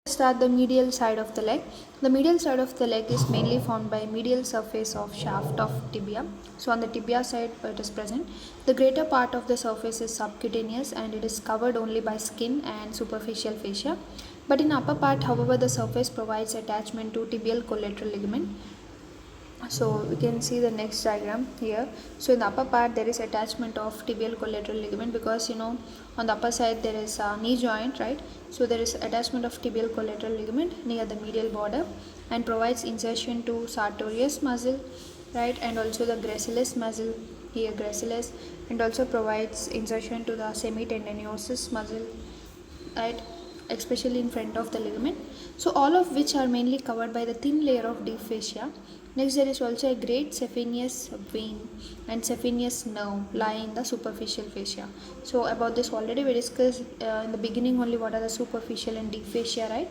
Start the medial side of the leg. The medial side of the leg is mainly formed by medial surface of shaft of tibia. So on the tibia side it is present. The greater part of the surface is subcutaneous and it is covered only by skin and superficial fascia. But in upper part, however, the surface provides attachment to tibial collateral ligament. So we can see the next diagram here. So in the upper part there is attachment of tibial collateral ligament, because on the upper side there is a knee joint, right? So there is attachment of tibial collateral ligament near the medial border and provides insertion to sartorius muscle, right? And also the gracilis muscle here, gracilis, and also provides insertion to the semitendinosus muscle, right, especially in front of the ligament. So all of which are mainly covered by the thin layer of deep fascia. Next, there is also a great saphenous vein and saphenous nerve lying in the superficial fascia. So about this already we discussed in the beginning only what are the superficial and deep fascia, right?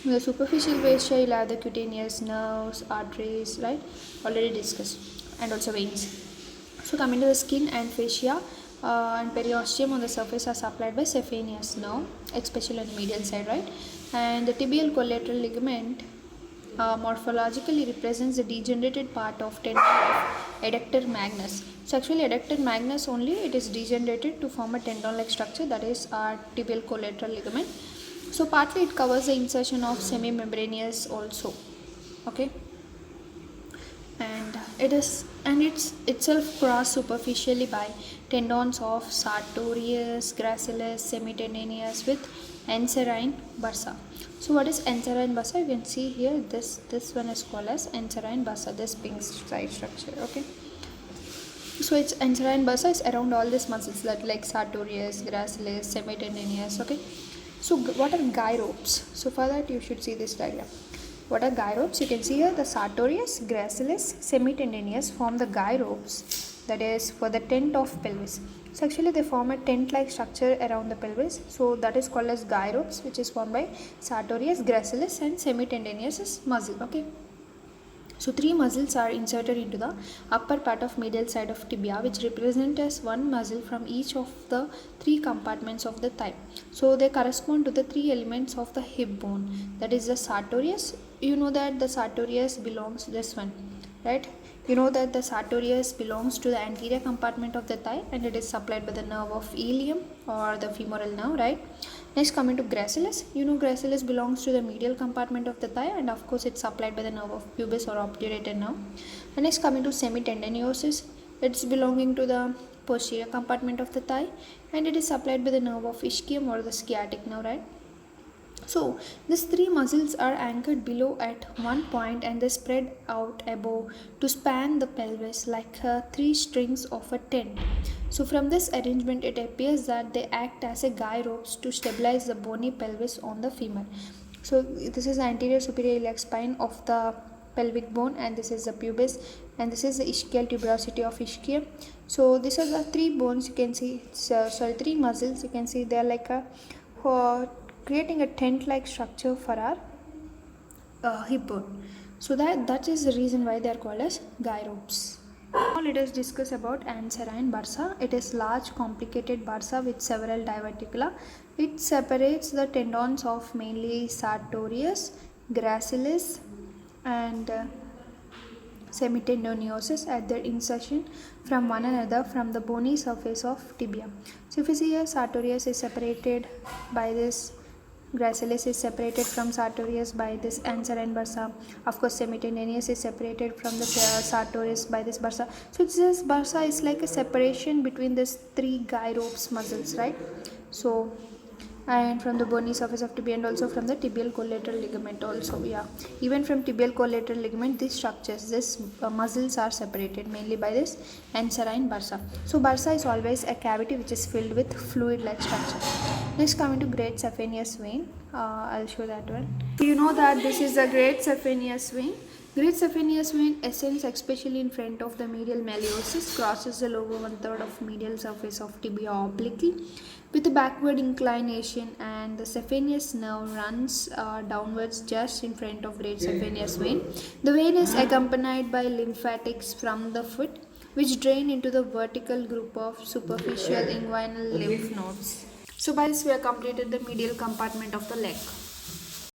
In the superficial fascia you'll have the cutaneous nerves, arteries, right? Already discussed, and also veins. So coming to the skin and fascia and periosteum on the surface are supplied by saphenous nerve, especially on the medial side, right? And the tibial collateral ligament morphologically represents the degenerated part of tendon of adductor magnus. So actually adductor magnus only, it is degenerated to form a tendon-like structure, that is our tibial collateral ligament. So partly it covers the insertion of semimembranous also, okay, and it's itself crossed superficially by tendons of sartorius, gracilis, semitendinous with Serene Bursa. So what is Serene Bursa? You can see here this one is called as Serene Bursa, this pink side structure, okay. So it's Serene Bursa is around all these muscles that like sartorius, gracilis, semitendinous, okay. So what are gyropes? So for that you should see this diagram. What are gyropes? You can see here the sartorius, gracilis, semitendinous form the gyropes, that is for the tent of pelvis. So actually they form a tent-like structure around the pelvis. So that is called as gyropes, which is formed by sartorius, gracilis and semitendinous muscle, okay. So three muscles are inserted into the upper part of medial side of tibia, which represent as one muscle from each of the three compartments of the thigh. So they correspond to the three elements of the hip bone, that is the sartorius. You know that the sartorius belongs to this one, right? You know that the sartorius belongs to the anterior compartment of the thigh and it is supplied by the nerve of ilium or the femoral nerve, right? Next, coming to gracilis, you know gracilis belongs to the medial compartment of the thigh and of course it's supplied by the nerve of pubis or obturator nerve. And next, coming to semitendinosus, it's belonging to the posterior compartment of the thigh and it is supplied by the nerve of ischium or the sciatic nerve, right? So these three muscles are anchored below at one point and they spread out above to span the pelvis like three strings of a tent. So from this arrangement it appears that they act as a guy ropes to stabilize the bony pelvis on the femur. So this is the anterior superior iliac spine of the pelvic bone and this is the pubis and this is the ischial tuberosity of ischium. So these are the three bones, you can see, three muscles, you can see they are like a creating a tent-like structure for our hip bone. So that is the reason why they are called as gyropes. Now let us discuss about Serene Bursa. It is large complicated bursa with several diverticula. It separates the tendons of mainly sartorius, gracilis and semitendinosus at their insertion from one another from the bony surface of tibia. So if you see here, sartorius is separated by this, gracilis is separated from sartorius by this Serene Bursa. Of course, semitendinous is separated from the sartorius by this bursa. So this bursa is like a separation between these three gyropes muscles, right? So and from the bony surface of tibia and also from the tibial collateral ligament also, yeah, even from tibial collateral ligament these structures, these muscles are separated mainly by this Serene Bursa. So bursa is always a cavity which is filled with fluid like structure. Next, coming to great saphenous vein, I'll show that one. You know that this is the great saphenous vein. Great saphenous vein ascends especially in front of the medial malleosus, crosses the lower one-third of medial surface of tibia obliquely with a backward inclination, and the saphenous nerve runs downwards just in front of great saphenous vein. The vein is accompanied by lymphatics from the foot which drain into the vertical group of superficial inguinal lymph nodes. So by this we have completed the medial compartment of the leg.